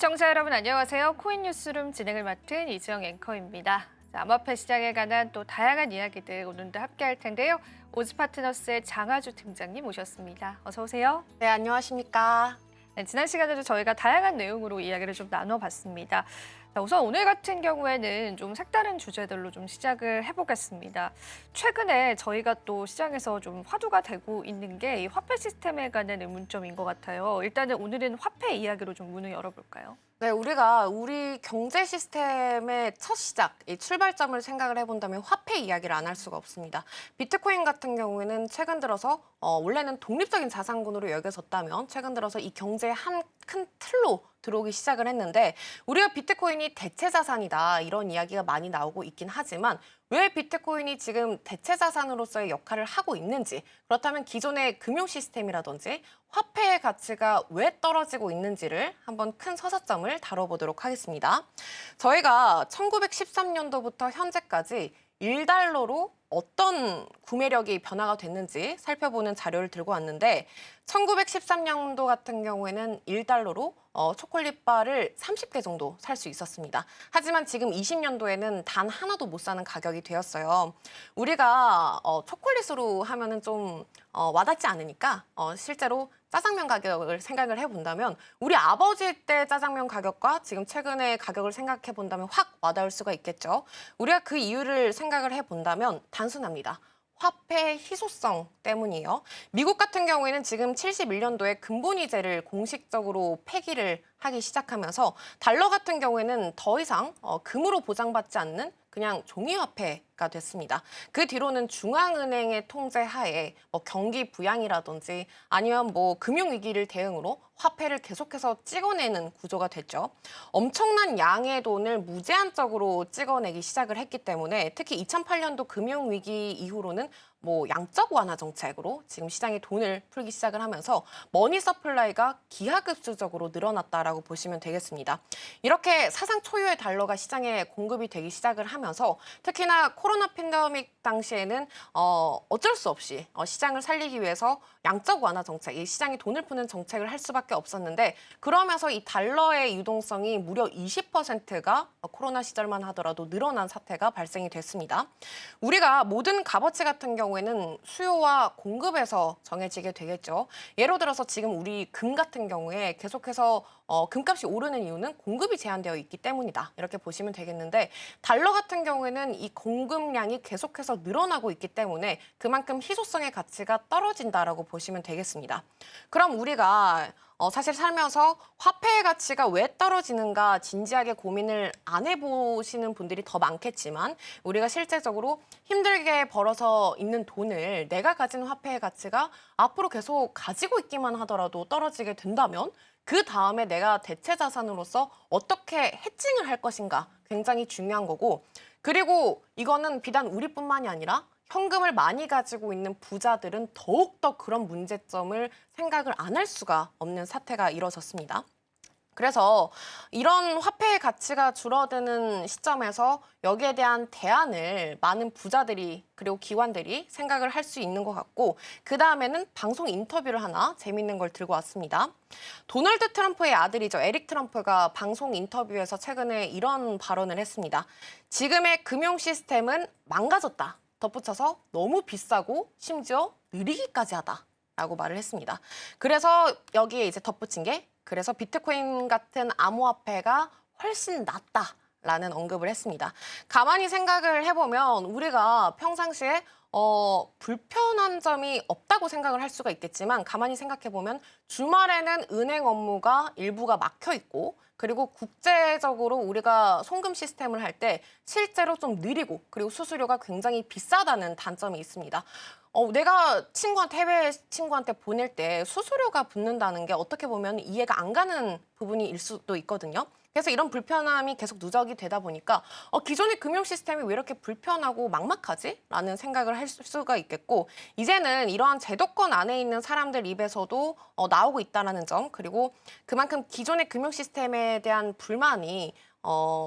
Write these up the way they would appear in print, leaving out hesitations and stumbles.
시청자 여러분 안녕하세요. 코인 뉴스룸 진행을 맡은 이지영 앵커입니다. 암호화폐 시장에 관한 또 다양한 이야기들 오늘도 함께할 텐데요. 오즈파트너스의 장하주 팀장님 모셨습니다. 어서 오세요. 네, 안녕하십니까. 네, 지난 시간에도 저희가 다양한 내용으로 이야기를 좀 나눠봤습니다. 자, 우선 오늘 같은 경우에는 좀 색다른 주제들로 좀 시작을 해보겠습니다. 최근에 저희가 또 시장에서 좀 화두가 되고 있는 게 이 화폐 시스템에 관한 의문점인 것 같아요. 일단은 오늘은 화폐 이야기로 좀 문을 열어볼까요? 네, 우리가 우리 경제 시스템의 첫 시작, 이 출발점을 생각을 해본다면 화폐 이야기를 안 할 수가 없습니다. 비트코인 같은 경우에는 최근 들어서 원래는 독립적인 자산군으로 여겨졌다면 최근 들어서 이 경제의 한 큰 틀로 들어오기 시작을 했는데 우리가 비트코인이 대체 자산이다 이런 이야기가 많이 나오고 있긴 하지만 왜 비트코인이 지금 대체 자산으로서의 역할을 하고 있는지 그렇다면 기존의 금융 시스템이라든지 화폐의 가치가 왜 떨어지고 있는지를 한번 큰 서사점을 다뤄보도록 하겠습니다. 저희가 1913년도부터 현재까지 1달러로 어떤 구매력이 변화가 됐는지 살펴보는 자료를 들고 왔는데 1913년도 같은 경우에는 1달러로 초콜릿바를 30개 정도 살 수 있었습니다. 하지만 지금 20년도에는 단 하나도 못 사는 가격이 되었어요. 우리가 초콜릿으로 하면은 좀 와닿지 않으니까 실제로 짜장면 가격을 생각을 해본다면 우리 아버지 때 짜장면 가격과 지금 최근의 가격을 생각해 본다면 확 와닿을 수가 있겠죠. 우리가 그 이유를 생각을 해본다면 단순합니다. 화폐의 희소성 때문이에요. 미국 같은 경우에는 지금 71년도에 근본위제를 공식적으로 폐기를 하기 시작하면서 달러 같은 경우에는 더 이상 금으로 보장받지 않는 그냥 종이화폐가 됐습니다. 그 뒤로는 중앙은행의 통제 하에 경기 부양이라든지 아니면 금융위기를 대응으로 화폐를 계속해서 찍어내는 구조가 됐죠. 엄청난 양의 돈을 무제한적으로 찍어내기 시작을 했기 때문에 특히 2008년도 금융위기 이후로는 양적 완화 정책으로 지금 시장에 돈을 풀기 시작을 하면서 머니 서플라이가 기하급수적으로 늘어났다라고 보시면 되겠습니다. 이렇게 사상 초유의 달러가 시장에 공급이 되기 시작을 하면서 특히나 코로나 팬데믹 당시에는 어쩔 수 없이 시장을 살리기 위해서 양적 완화 정책, 이 시장에 돈을 푸는 정책을 할 수밖에 없었는데 그러면서 이 달러의 유동성이 무려 20%가 코로나 시절만 하더라도 늘어난 사태가 발생이 됐습니다. 우리가 모든 값어치 같은 경우에는 수요와 공급에서 정해지게 되겠죠. 예를 들어서 지금 우리 금 같은 경우에 계속해서 금값이 오르는 이유는 공급이 제한되어 있기 때문이다. 이렇게 보시면 되겠는데 달러 같은 경우에는 이 공급량이 계속해서 늘어나고 있기 때문에 그만큼 희소성의 가치가 떨어진다라고 보시면 되겠습니다. 그럼 우리가 사실 살면서 화폐의 가치가 왜 떨어지는가 진지하게 고민을 안 해보시는 분들이 더 많겠지만 우리가 실제적으로 힘들게 벌어서 있는 돈을 내가 가진 화폐의 가치가 앞으로 계속 가지고 있기만 하더라도 떨어지게 된다면 그 다음에 내가 대체 자산으로서 어떻게 해칭을 할 것인가 굉장히 중요한 거고 그리고 이거는 비단 우리뿐만이 아니라 현금을 많이 가지고 있는 부자들은 더욱더 그런 문제점을 생각을 안 할 수가 없는 사태가 이뤄졌습니다. 그래서 이런 화폐의 가치가 줄어드는 시점에서 여기에 대한 대안을 많은 부자들이 그리고 기관들이 생각을 할 수 있는 것 같고 그 다음에는 방송 인터뷰를 하나 재밌는 걸 들고 왔습니다. 도널드 트럼프의 아들이죠. 에릭 트럼프가 방송 인터뷰에서 최근에 이런 발언을 했습니다. 지금의 금융 시스템은 망가졌다. 덧붙여서 너무 비싸고 심지어 느리기까지 하다라고 말을 했습니다. 그래서 여기에 이제 덧붙인 게 그래서 비트코인 같은 암호화폐가 훨씬 낫다라는 언급을 했습니다. 가만히 생각을 해보면 우리가 평상시에 불편한 점이 없다고 생각을 할 수가 있겠지만 가만히 생각해보면 주말에는 은행 업무가 일부가 막혀 있고 그리고 국제적으로 우리가 송금 시스템을 할 때 실제로 좀 느리고 그리고 수수료가 굉장히 비싸다는 단점이 있습니다. 내가 해외 친구한테 보낼 때 수수료가 붙는다는 게 어떻게 보면 이해가 안 가는 부분일 수도 있거든요. 그래서 이런 불편함이 계속 누적이 되다 보니까 기존의 금융 시스템이 왜 이렇게 불편하고 막막하지? 라는 생각을 할 수가 있겠고 이제는 이러한 제도권 안에 있는 사람들 입에서도 나오고 있다는 점 그리고 그만큼 기존의 금융 시스템에 대한 불만이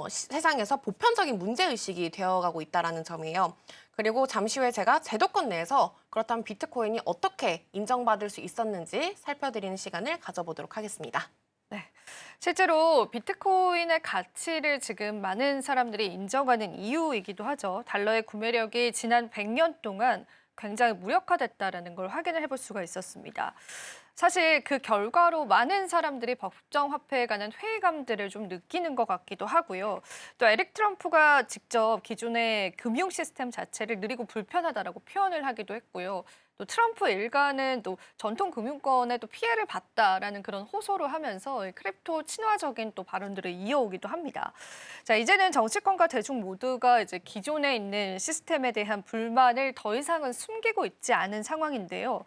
세상에서 보편적인 문제의식이 되어가고 있다는 점이에요. 그리고 잠시 후에 제가 제도권 내에서 그렇다면 비트코인이 어떻게 인정받을 수 있었는지 살펴드리는 시간을 가져보도록 하겠습니다. 네. 실제로 비트코인의 가치를 지금 많은 사람들이 인정하는 이유이기도 하죠. 달러의 구매력이 지난 100년 동안 굉장히 무력화됐다라는 걸 확인을 해볼 수가 있었습니다. 사실 그 결과로 많은 사람들이 법정 화폐에 관한 회의감들을 좀 느끼는 것 같기도 하고요. 또 에릭 트럼프가 직접 기존의 금융 시스템 자체를 느리고 불편하다라고 표현을 하기도 했고요. 또 트럼프 일가는 또 전통 금융권에 또 피해를 봤다라는 그런 호소를 하면서 크립토 친화적인 또 발언들을 이어오기도 합니다. 자, 이제는 정치권과 대중 모두가 이제 기존에 있는 시스템에 대한 불만을 더 이상은 숨기고 있지 않은 상황인데요.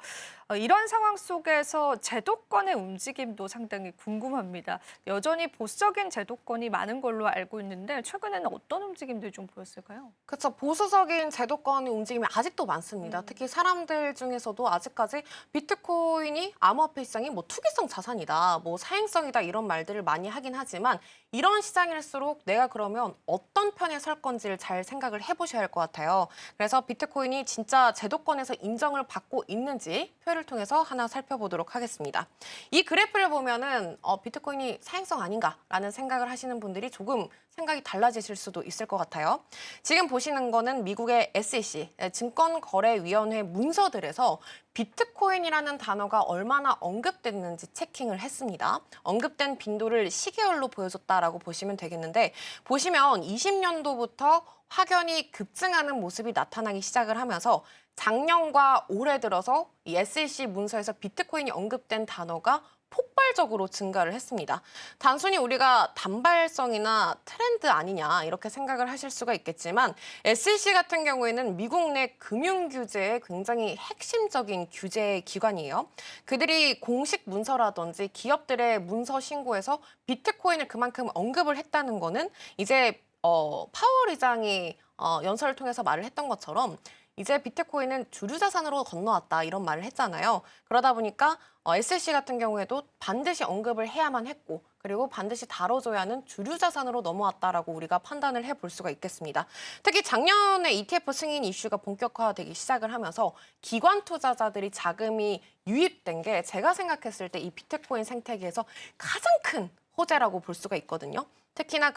이런 상황 속에서 제도권의 움직임도 상당히 궁금합니다. 여전히 보수적인 제도권이 많은 걸로 알고 있는데 최근에는 어떤 움직임들이 좀 보였을까요? 그렇죠. 보수적인 제도권의 움직임이 아직도 많습니다. 특히 사람들 중에서도 아직까지 비트코인이 암호화폐 시장이 뭐 투기성 자산이다, 뭐 사행성이다 이런 말들을 많이 하긴 하지만 이런 시장일수록 내가 그러면 어떤 편에 설 건지를 잘 생각을 해보셔야 할 것 같아요. 그래서 비트코인이 진짜 제도권에서 인정을 받고 있는지 표를 통해서 하나 살펴보도록 하겠습니다. 이 그래프를 보면은 비트코인이 사행성 아닌가라는 생각을 하시는 분들이 조금 생각이 달라지실 수도 있을 것 같아요. 지금 보시는 거는 미국의 SEC, 증권거래위원회 문서들에서 비트코인이라는 단어가 얼마나 언급됐는지 체킹을 했습니다. 언급된 빈도를 시계열로 보여줬다라고 보시면 되겠는데 보시면 20년도부터 확연히 급증하는 모습이 나타나기 시작을 하면서 작년과 올해 들어서 이 SEC 문서에서 비트코인이 언급된 단어가 폭발적으로 증가를 했습니다. 단순히 우리가 단발성이나 트렌드 아니냐 이렇게 생각을 하실 수가 있겠지만 SEC 같은 경우에는 미국 내 금융 규제의 굉장히 핵심적인 규제 기관이에요. 그들이 공식 문서라든지 기업들의 문서 신고에서 비트코인을 그만큼 언급을 했다는 거는 이제 파월 의장이 연설을 통해서 말을 했던 것처럼 이제 비트코인은 주류 자산으로 건너왔다 이런 말을 했잖아요. 그러다 보니까 SEC 같은 경우에도 반드시 언급을 해야만 했고 그리고 반드시 다뤄줘야 하는 주류 자산으로 넘어왔다라고 우리가 판단을 해볼 수가 있겠습니다. 특히 작년에 ETF 승인 이슈가 본격화되기 시작을 하면서 기관 투자자들이 자금이 유입된 게 제가 생각했을 때 이 비트코인 생태계에서 가장 큰 호재라고 볼 수가 있거든요. 특히나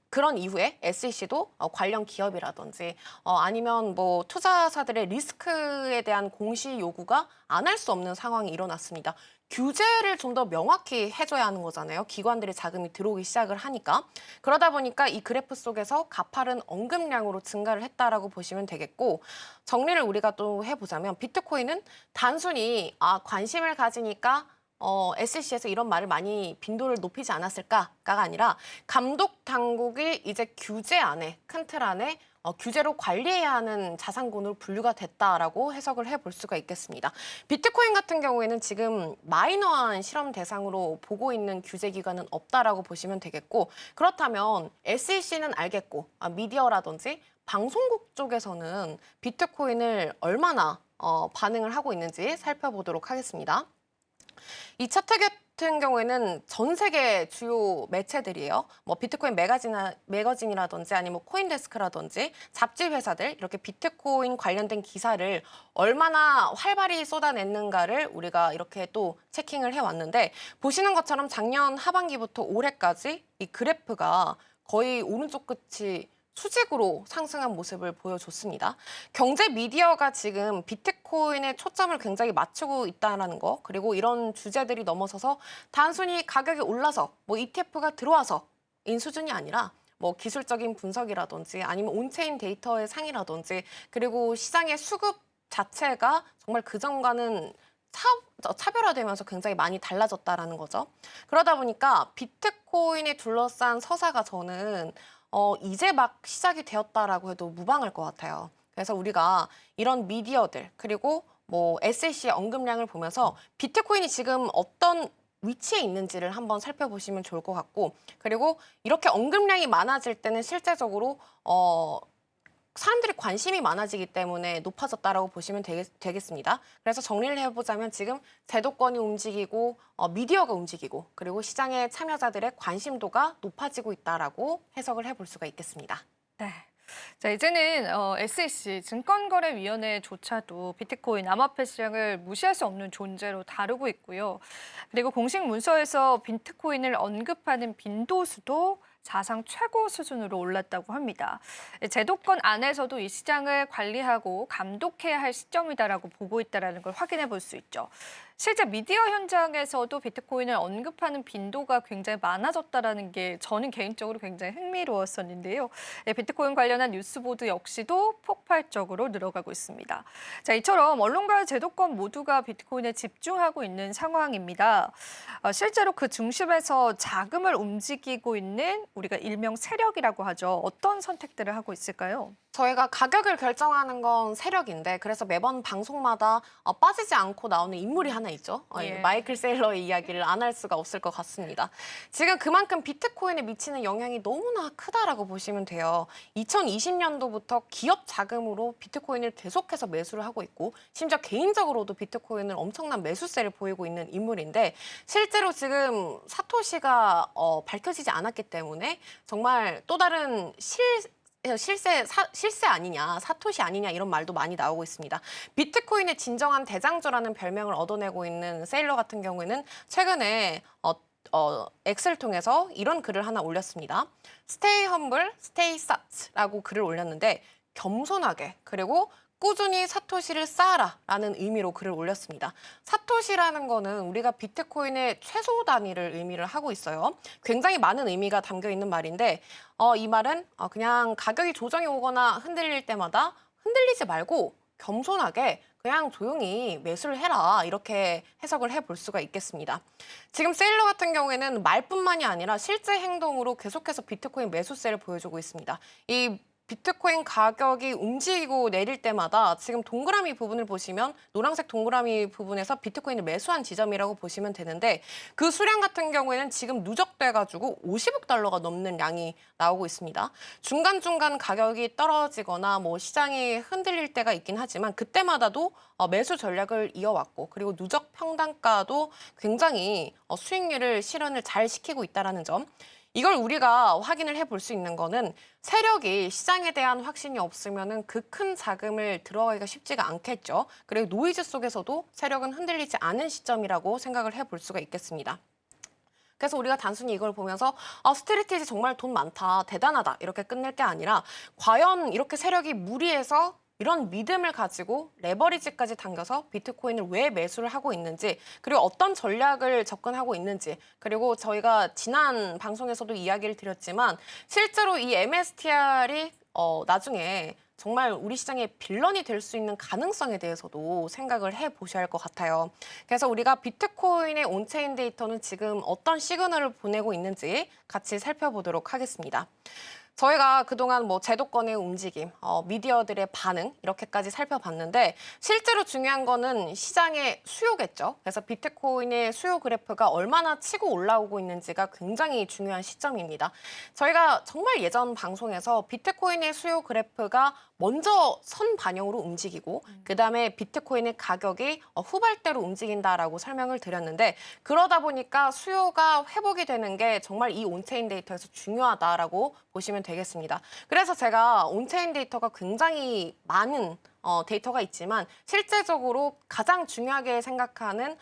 그런 이후에 SEC도 관련 기업이라든지 아니면 뭐 투자사들의 리스크에 대한 공시 요구가 안 할 수 없는 상황이 일어났습니다. 규제를 좀 더 명확히 해줘야 하는 거잖아요. 기관들의 자금이 들어오기 시작을 하니까. 그러다 보니까 이 그래프 속에서 가파른 언급량으로 증가를 했다라고 보시면 되겠고 정리를 우리가 또 해보자면 비트코인은 단순히 관심을 가지니까 SEC에서 이런 말을 많이 빈도를 높이지 않았을까가 아니라 감독 당국이 이제 규제 안에 큰 틀 안에 규제로 관리해야 하는 자산군으로 분류가 됐다라고 해석을 해볼 수가 있겠습니다. 비트코인 같은 경우에는 지금 마이너한 실험 대상으로 보고 있는 규제기관은 없다라고 보시면 되겠고 그렇다면 SEC는 알겠고 미디어라든지 방송국 쪽에서는 비트코인을 얼마나 반응을 하고 있는지 살펴보도록 하겠습니다. 이 차트 같은 경우에는 전 세계 주요 매체들이에요. 뭐 비트코인 매거진이라든지 아니면 코인데스크라든지 잡지 회사들 이렇게 비트코인 관련된 기사를 얼마나 활발히 쏟아냈는가를 우리가 이렇게 또 체킹을 해왔는데 보시는 것처럼 작년 하반기부터 올해까지 이 그래프가 거의 오른쪽 끝이 수직으로 상승한 모습을 보여줬습니다. 경제 미디어가 지금 비트코인에 초점을 굉장히 맞추고 있다는 거, 그리고 이런 주제들이 넘어서서 단순히 가격이 올라서 뭐 ETF가 들어와서인 수준이 아니라 뭐 기술적인 분석이라든지 아니면 온체인 데이터의 상이라든지 그리고 시장의 수급 자체가 정말 그전과는 차별화되면서 굉장히 많이 달라졌다라는 거죠. 그러다 보니까 비트코인에 둘러싼 서사가 저는 이제 막 시작이 되었다라고 해도 무방할 것 같아요. 그래서 우리가 이런 미디어들 그리고 뭐 SEC의 언급량을 보면서 비트코인이 지금 어떤 위치에 있는지를 한번 살펴보시면 좋을 것 같고 그리고 이렇게 언급량이 많아질 때는 실제적으로 사람들이 관심이 많아지기 때문에 높아졌다라고 보시면 되겠습니다. 그래서 정리를 해보자면 지금 제도권이 움직이고 미디어가 움직이고 그리고 시장의 참여자들의 관심도가 높아지고 있다라고 해석을 해볼 수가 있겠습니다. 네. 자, 이제는 SEC 증권거래위원회조차도 비트코인 암호화폐 시장을 무시할 수 없는 존재로 다루고 있고요. 그리고 공식 문서에서 비트코인을 언급하는 빈도수도 사상 최고 수준으로 올랐다고 합니다. 제도권 안에서도 이 시장을 관리하고 감독해야 할 시점이다라고 보고 있다는 걸 확인해 볼 수 있죠. 실제 미디어 현장에서도 비트코인을 언급하는 빈도가 굉장히 많아졌다는 게 저는 개인적으로 굉장히 흥미로웠었는데요. 비트코인 관련한 뉴스보도 역시도 폭발적으로 늘어가고 있습니다. 자, 이처럼 언론과 제도권 모두가 비트코인에 집중하고 있는 상황입니다. 실제로 그 중심에서 자금을 움직이고 있는 우리가 일명 세력이라고 하죠. 어떤 선택들을 하고 있을까요? 저희가 가격을 결정하는 건 세력인데 그래서 매번 방송마다 빠지지 않고 나오는 인물이 하나 있죠. 예. 마이클 세일러의 이야기를 안 할 수가 없을 것 같습니다. 지금 그만큼 비트코인에 미치는 영향이 너무나 크다라고 보시면 돼요. 2020년도부터 기업 자금으로 비트코인을 계속해서 매수를 하고 있고 심지어 개인적으로도 비트코인을 엄청난 매수세를 보이고 있는 인물인데 실제로 지금 사토시가 밝혀지지 않았기 때문에 정말 또 다른 실세 아니냐, 사토시 아니냐 이런 말도 많이 나오고 있습니다. 비트코인의 진정한 대장주라는 별명을 얻어내고 있는 세일러 같은 경우에는 최근에 X를 통해서 이런 글을 하나 올렸습니다. Stay humble, stay sat라고 글을 올렸는데 겸손하게 그리고 꾸준히 사토시를 쌓아라라는 의미로 글을 올렸습니다. 사토시라는 거는 우리가 비트코인의 최소 단위를 의미를 하고 있어요. 굉장히 많은 의미가 담겨 있는 말인데 이 말은 그냥 가격이 조정이 오거나 흔들릴 때마다 흔들리지 말고 겸손하게 그냥 조용히 매수를 해라 이렇게 해석을 해볼 수가 있겠습니다. 지금 세일러 같은 경우에는 말뿐만이 아니라 실제 행동으로 계속해서 비트코인 매수세를 보여주고 있습니다. 이 비트코인 가격이 움직이고 내릴 때마다 지금 동그라미 부분을 보시면 노란색 동그라미 부분에서 비트코인을 매수한 지점이라고 보시면 되는데 그 수량 같은 경우에는 지금 누적돼가지고 50억 달러가 넘는 양이 나오고 있습니다. 중간중간 가격이 떨어지거나 뭐 시장이 흔들릴 때가 있긴 하지만 그때마다도 매수 전략을 이어왔고 그리고 누적 평단가도 굉장히 수익률을 실현을 잘 시키고 있다는 점. 이걸 우리가 확인을 해볼 수 있는 거는 세력이 시장에 대한 확신이 없으면 그 큰 자금을 들어가기가 쉽지가 않겠죠. 그리고 노이즈 속에서도 세력은 흔들리지 않은 시점이라고 생각을 해볼 수가 있겠습니다. 그래서 우리가 단순히 이걸 보면서 스트레티지 정말 돈 많다, 대단하다 이렇게 끝낼 게 아니라 과연 이렇게 세력이 무리해서 이런 믿음을 가지고 레버리지까지 당겨서 비트코인을 왜 매수를 하고 있는지 그리고 어떤 전략을 접근하고 있는지 그리고 저희가 지난 방송에서도 이야기를 드렸지만 실제로 이 MSTR이 나중에 정말 우리 시장의 빌런이 될 수 있는 가능성에 대해서도 생각을 해보셔야 할 것 같아요. 그래서 우리가 비트코인의 온체인 데이터는 지금 어떤 시그널을 보내고 있는지 같이 살펴보도록 하겠습니다. 저희가 그동안 뭐 제도권의 움직임, 미디어들의 반응 이렇게까지 살펴봤는데 실제로 중요한 거는 시장의 수요겠죠. 그래서 비트코인의 수요 그래프가 얼마나 치고 올라오고 있는지가 굉장히 중요한 시점입니다. 저희가 정말 예전 방송에서 비트코인의 수요 그래프가 먼저 선 반영으로 움직이고 그다음에 비트코인의 가격이 후발대로 움직인다라고 설명을 드렸는데 그러다 보니까 수요가 회복이 되는 게 정말 이 온체인 데이터에서 중요하다라고 보시면 되겠습니다. 그래서 제가 온체인 데이터가 굉장히 많은 데이터가 있지만 실제적으로 가장 중요하게 생각하는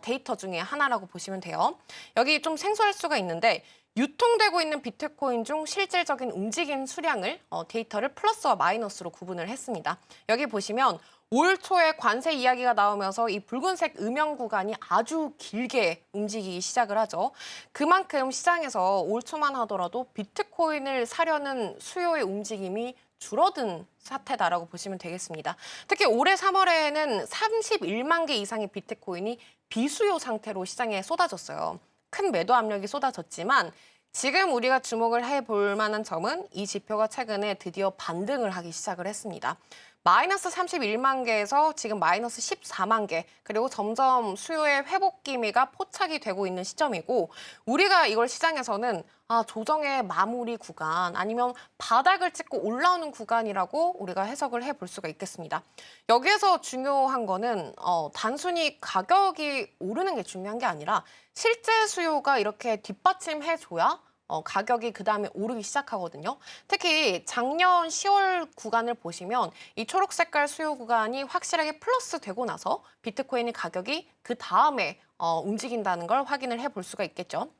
데이터 중에 하나라고 보시면 돼요. 여기 좀 생소할 수가 있는데 유통되고 있는 비트코인 중 실질적인 움직임 수량을 데이터를 플러스와 마이너스로 구분을 했습니다. 여기 보시면 올 초에 관세 이야기가 나오면서 이 붉은색 음영 구간이 아주 길게 움직이기 시작을 하죠. 그만큼 시장에서 올 초만 하더라도 비트코인을 사려는 수요의 움직임이 줄어든 사태다라고 보시면 되겠습니다. 특히 올해 3월에는 31만 개 이상의 비트코인이 비수요 상태로 시장에 쏟아졌어요. 큰 매도 압력이 쏟아졌지만 지금 우리가 주목을 해볼 만한 점은 이 지표가 최근에 드디어 반등을 하기 시작을 했습니다. 마이너스 31만 개에서 지금 마이너스 14만 개, 그리고 점점 수요의 회복 기미가 포착이 되고 있는 시점이고 우리가 이걸 시장에서는 조정의 마무리 구간 아니면 바닥을 찍고 올라오는 구간이라고 우리가 해석을 해볼 수가 있겠습니다. 여기에서 중요한 거는 단순히 가격이 오르는 게 중요한 게 아니라 실제 수요가 이렇게 뒷받침해줘야 가격이 그 다음에 오르기 시작하거든요. 특히 작년 10월 구간을 보시면 이 초록 색깔 수요 구간이 확실하게 플러스 되고 나서 비트코인의 가격이 그 다음에 움직인다는 걸 확인을 해볼 수가 있겠죠.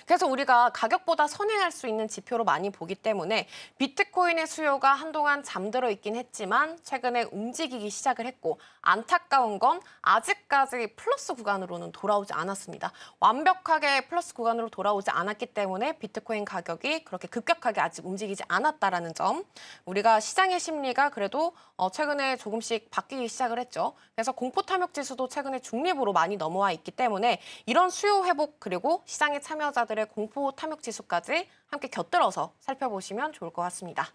그래서 우리가 가격보다 선행할 수 있는 지표로 많이 보기 때문에 비트코인의 수요가 한동안 잠들어 있긴 했지만 최근에 움직이기 시작을 했고 안타까운 건 아직까지 플러스 구간으로는 돌아오지 않았습니다. 완벽하게 플러스 구간으로 돌아오지 않았기 때문에 비트코인 가격이 그렇게 급격하게 아직 움직이지 않았다라는 점. 우리가 시장의 심리가 그래도 최근에 조금씩 바뀌기 시작을 했죠. 그래서 공포 탐욕 지수도 최근에 중립으로 많이 넘어와 있기 때문에 이런 수요 회복 그리고 시장에 참여자들의 공포 탐욕 지수까지 함께 곁들여서 살펴보시면 좋을 것 같습니다.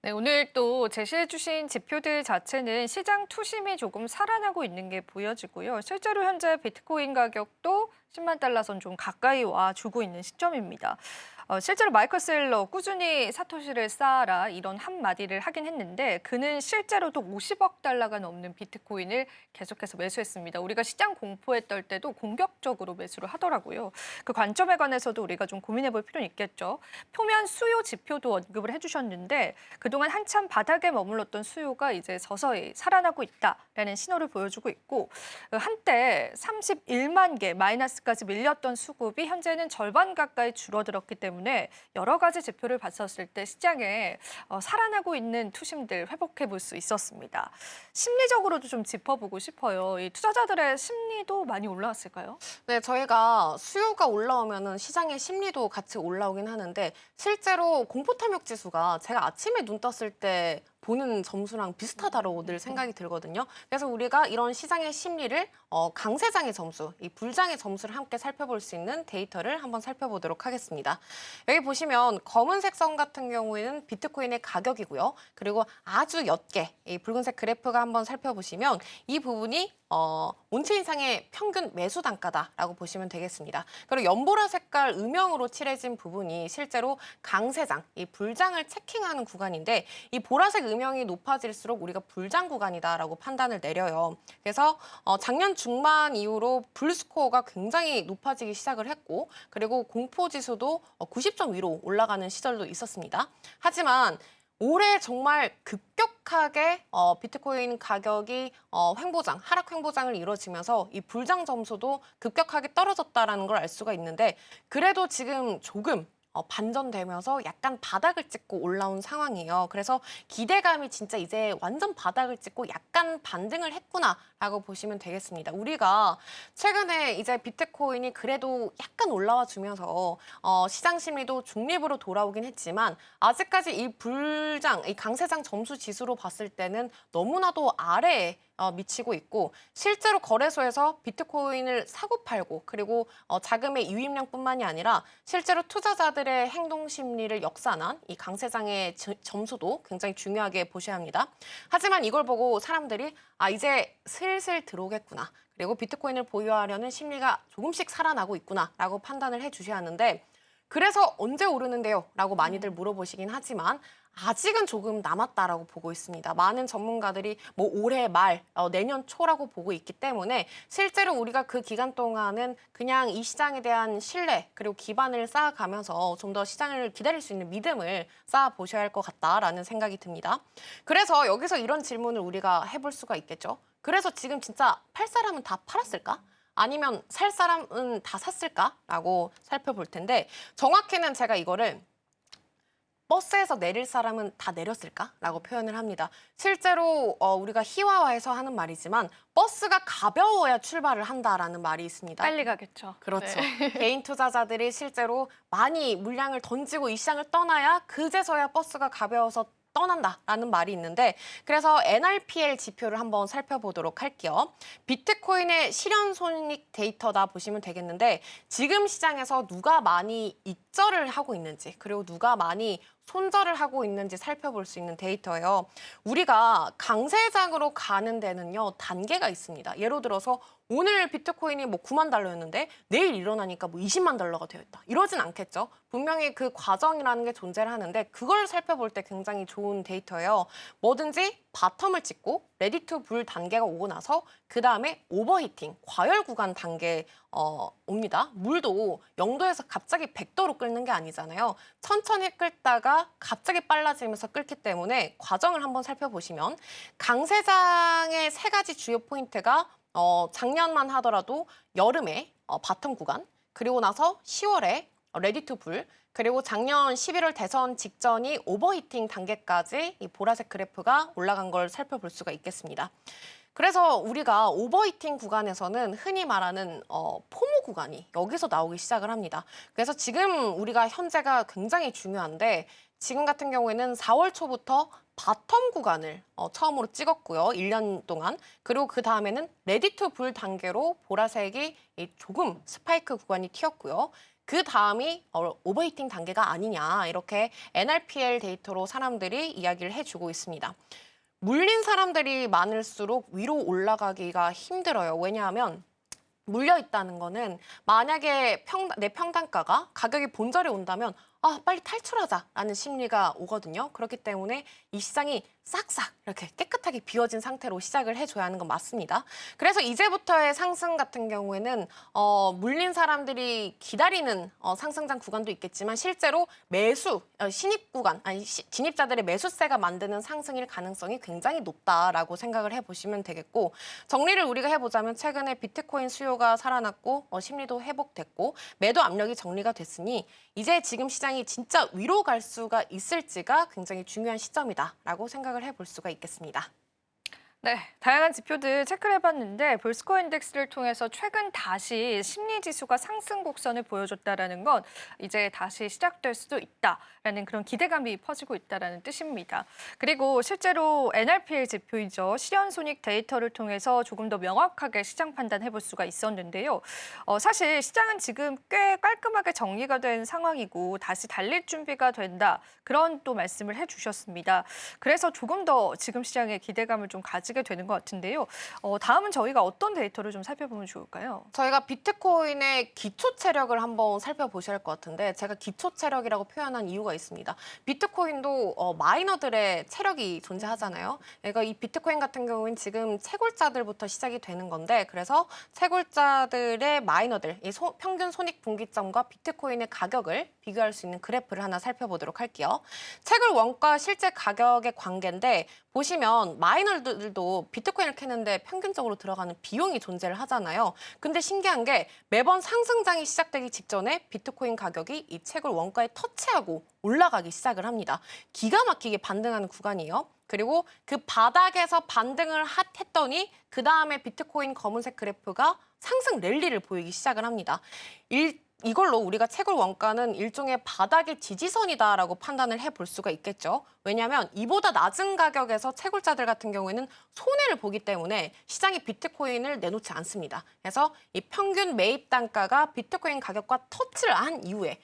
네, 오늘 또 제시해 주신 지표들 자체는 시장 투심이 조금 살아나고 있는 게 보여지고요. 실제로 현재 비트코인 가격도 10만 달러 선 좀 가까이 와 주고 있는 시점입니다. 실제로 마이클 셀러 꾸준히 사토시를 쌓아라 이런 한마디를 하긴 했는데 그는 실제로도 50억 달러가 넘는 비트코인을 계속해서 매수했습니다. 우리가 시장 공포에 떨 때도 공격적으로 매수를 하더라고요. 그 관점에 관해서도 우리가 좀 고민해 볼 필요는 있겠죠. 표면 수요 지표도 언급을 해주셨는데 그동안 한참 바닥에 머물렀던 수요가 이제 서서히 살아나고 있다라는 신호를 보여주고 있고 한때 31만 개 마이너스까지 밀렸던 수급이 현재는 절반 가까이 줄어들었기 때문에 여러 가지 지표를 봤었을 때 시장에 살아나고 있는 투심들 회복해 볼 수 있었습니다. 심리적으로도 좀 짚어보고 싶어요. 이 투자자들의 심리도 많이 올라왔을까요? 네, 저희가 수요가 올라오면은 시장의 심리도 같이 올라오긴 하는데 실제로 공포 탐욕 지수가 제가 아침에 눈 떴을 때 보는 점수랑 비슷하다고 늘 생각이 들거든요. 그래서 우리가 이런 시장의 심리를 강세장의 점수, 이 불장의 점수를 함께 살펴볼 수 있는 데이터를 한번 살펴보도록 하겠습니다. 여기 보시면 검은색 선 같은 경우에는 비트코인의 가격이고요. 그리고 아주 옅게 이 붉은색 그래프가 한번 살펴보시면 이 부분이 온체인상의 평균 매수 단가다라고 보시면 되겠습니다. 그리고 연보라 색깔 음영으로 칠해진 부분이 실제로 강세장, 이 불장을 체킹하는 구간인데 이 보라색 음영이 높아질수록 우리가 불장 구간이다라고 판단을 내려요. 그래서 작년 중반 이후로 불 스코어가 굉장히 높아지기 시작을 했고 그리고 공포 지수도 90점 위로 올라가는 시절도 있었습니다. 하지만 올해 정말 급격하게 비트코인 가격이 하락 횡보장을 이뤄지면서 이 불장 점수도 급격하게 떨어졌다라는 걸 알 수가 있는데 그래도 지금 조금 반전되면서 약간 바닥을 찍고 올라온 상황이에요. 그래서 기대감이 진짜 이제 완전 바닥을 찍고 약간 반등을 했구나라고 보시면 되겠습니다. 우리가 최근에 이제 비트코인이 그래도 약간 올라와 주면서 시장 심리도 중립으로 돌아오긴 했지만 아직까지 이 강세장 점수 지수로 봤을 때는 너무나도 아래에 미치고 있고 실제로 거래소에서 비트코인을 사고 팔고 그리고 자금의 유입량뿐만이 아니라 실제로 투자자들의 행동 심리를 역산한 이 강세장의 점수도 굉장히 중요하게 보셔야 합니다. 하지만 이걸 보고 사람들이 이제 슬슬 들어오겠구나. 그리고 비트코인을 보유하려는 심리가 조금씩 살아나고 있구나라고 판단을 해주셔야 하는데 그래서 언제 오르는데요? 라고 많이들 물어보시긴 하지만 아직은 조금 남았다라고 보고 있습니다. 많은 전문가들이 뭐 올해 말, 내년 초라고 보고 있기 때문에 실제로 우리가 그 기간 동안은 그냥 이 시장에 대한 신뢰 그리고 기반을 쌓아가면서 좀 더 시장을 기다릴 수 있는 믿음을 쌓아보셔야 할 것 같다라는 생각이 듭니다. 그래서 여기서 이런 질문을 우리가 해볼 수가 있겠죠. 그래서 지금 진짜 팔 사람은 다 팔았을까? 아니면 살 사람은 다 샀을까라고 살펴볼 텐데 정확히는 제가 이거를 버스에서 내릴 사람은 다 내렸을까라고 표현을 합니다. 실제로 우리가 희화화해서 하는 말이지만 버스가 가벼워야 출발을 한다라는 말이 있습니다. 빨리 가겠죠. 그렇죠. 네. 개인 투자자들이 실제로 많이 물량을 던지고 이 시장을 떠나야 그제서야 버스가 가벼워서 떠난다라는 말이 있는데 그래서 NRPL 지표를 한번 살펴보도록 할게요. 비트코인의 실현 손익 데이터다 보시면 되겠는데 지금 시장에서 누가 많이 익절을 하고 있는지 그리고 누가 많이 손절을 하고 있는지 살펴볼 수 있는 데이터예요. 우리가 강세장으로 가는 데는요 단계가 있습니다. 예를 들어서 오늘 비트코인이 뭐 9만 달러였는데 내일 일어나니까 뭐 20만 달러가 되었다. 이러진 않겠죠. 분명히 그 과정이라는 게 존재를 하는데 그걸 살펴볼 때 굉장히 좋은 데이터예요. 뭐든지 바텀을 찍고 레디 투 불 단계가 오고 나서 그 다음에 오버히팅, 과열 구간 단계 옵니다. 물도 0도에서 갑자기 100도로 끓는 게 아니잖아요. 천천히 끓다가 갑자기 빨라지면서 끓기 때문에 과정을 한번 살펴보시면 강세장의 세 가지 주요 포인트가 작년만 하더라도 여름에 바텀 구간, 그리고 나서 10월에 레디 투 불, 그리고 작년 11월 대선 직전이 오버히팅 단계까지 이 보라색 그래프가 올라간 걸 살펴볼 수가 있겠습니다. 그래서 우리가 오버히팅 구간에서는 흔히 말하는 포모 구간이 여기서 나오기 시작을 합니다. 그래서 지금 우리가 현재가 굉장히 중요한데 지금 같은 경우에는 4월 초부터 바텀 구간을 처음으로 찍었고요. 1년 동안. 그리고 그 다음에는 레디 투 불 단계로 보라색이 조금 스파이크 구간이 튀었고요. 그 다음이 오버히팅 단계가 아니냐 이렇게 NRPL 데이터로 사람들이 이야기를 해주고 있습니다. 물린 사람들이 많을수록 위로 올라가기가 힘들어요. 왜냐하면 물려 있다는 거는 만약에 내 평단가가 가격이 본절에 온다면 빨리 탈출하자라는 심리가 오거든요. 그렇기 때문에 이 시장이 싹싹 이렇게 깨끗하게 비워진 상태로 시작을 해줘야 하는 건 맞습니다. 그래서 이제부터의 상승 같은 경우에는 물린 사람들이 기다리는 상승장 구간도 있겠지만 실제로 매수, 신입 구간, 진입자들의 매수세가 만드는 상승일 가능성이 굉장히 높다라고 생각을 해보시면 되겠고 정리를 우리가 해보자면 최근에 비트코인 수요가 살아났고 심리도 회복됐고 매도 압력이 정리가 됐으니 이제 지금 시장이 진짜 위로 갈 수가 있을지가 굉장히 중요한 시점이다라고 생각을 해볼 수가 있겠습니다. 네, 다양한 지표들 체크를 해봤는데 볼스코어 인덱스를 통해서 최근 다시 심리 지수가 상승 곡선을 보여줬다라는 건 이제 다시 시작될 수도 있다라는 그런 기대감이 퍼지고 있다라는 뜻입니다. 그리고 실제로 NRPL 지표이죠. 실현 손익 데이터를 통해서 조금 더 명확하게 시장 판단해볼 수가 있었는데요. 사실 시장은 지금 꽤 깔끔하게 정리가 된 상황이고 다시 달릴 준비가 된다. 그런 또 말씀을 해주셨습니다. 그래서 조금 더 지금 시장에 기대감을 좀 가지게 되는 것 같은데요. 다음은 저희가 어떤 데이터를 좀 살펴보면 좋을까요? 저희가 비트코인의 기초 체력을 한번 살펴보셔야 할 것 같은데 제가 기초 체력이라고 표현한 이유가 있습니다. 비트코인도 마이너들의 체력이 존재하잖아요. 그러니까 이 비트코인 같은 경우는 지금 채굴자들부터 시작이 되는 건데 그래서 채굴자들의 마이너들, 이 평균 손익 분기점과 비트코인의 가격을 비교할 수 있는 그래프를 하나 살펴보도록 할게요. 채굴 원가 실제 가격의 관계인데 보시면 마이너들도 비트코인을 캐는데 평균적으로 들어가는 비용이 존재를 하잖아요. 근데 신기한 게 매번 상승장이 시작되기 직전에 비트코인 가격이 이 채굴 원가에 터치하고 올라가기 시작을 합니다. 기가 막히게 반등하는 구간이에요. 그리고 그 바닥에서 반등을 했더니 그 다음에 비트코인 검은색 그래프가 상승 랠리를 보이기 시작을 합니다. 이걸로 우리가 채굴 원가는 일종의 바닥의 지지선이다라고 판단을 해볼 수가 있겠죠. 왜냐하면 이보다 낮은 가격에서 채굴자들 같은 경우에는 손해를 보기 때문에 시장이 비트코인을 내놓지 않습니다. 그래서 이 평균 매입 단가가 비트코인 가격과 터치를 한 이후에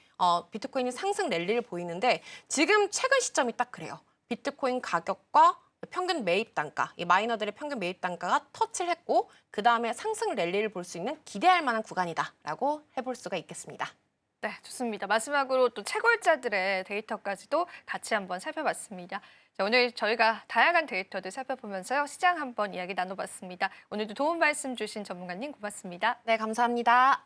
비트코인이 상승 랠리를 보이는데 지금 최근 시점이 딱 그래요. 비트코인 가격과 평균 매입 단가, 이 마이너들의 평균 매입 단가가 터치를 했고 그 다음에 상승 랠리를 볼 수 있는 기대할 만한 구간이다라고 해볼 수가 있겠습니다. 네, 좋습니다. 마지막으로 또 채굴자들의 데이터까지도 같이 한번 살펴봤습니다. 자, 오늘 저희가 다양한 데이터들 살펴보면서요. 시장 한번 이야기 나눠봤습니다. 오늘도 도움 말씀 주신 전문가님 고맙습니다. 네, 감사합니다.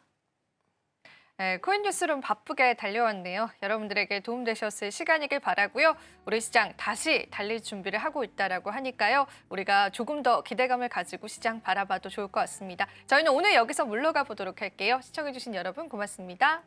네, 코인 뉴스룸 바쁘게 달려왔네요. 여러분들에게 도움되셨을 시간이길 바라고요. 우리 시장 다시 달릴 준비를 하고 있다라고 하니까요. 우리가 조금 더 기대감을 가지고 시장 바라봐도 좋을 것 같습니다. 저희는 오늘 여기서 물러가 보도록 할게요. 시청해주신 여러분 고맙습니다.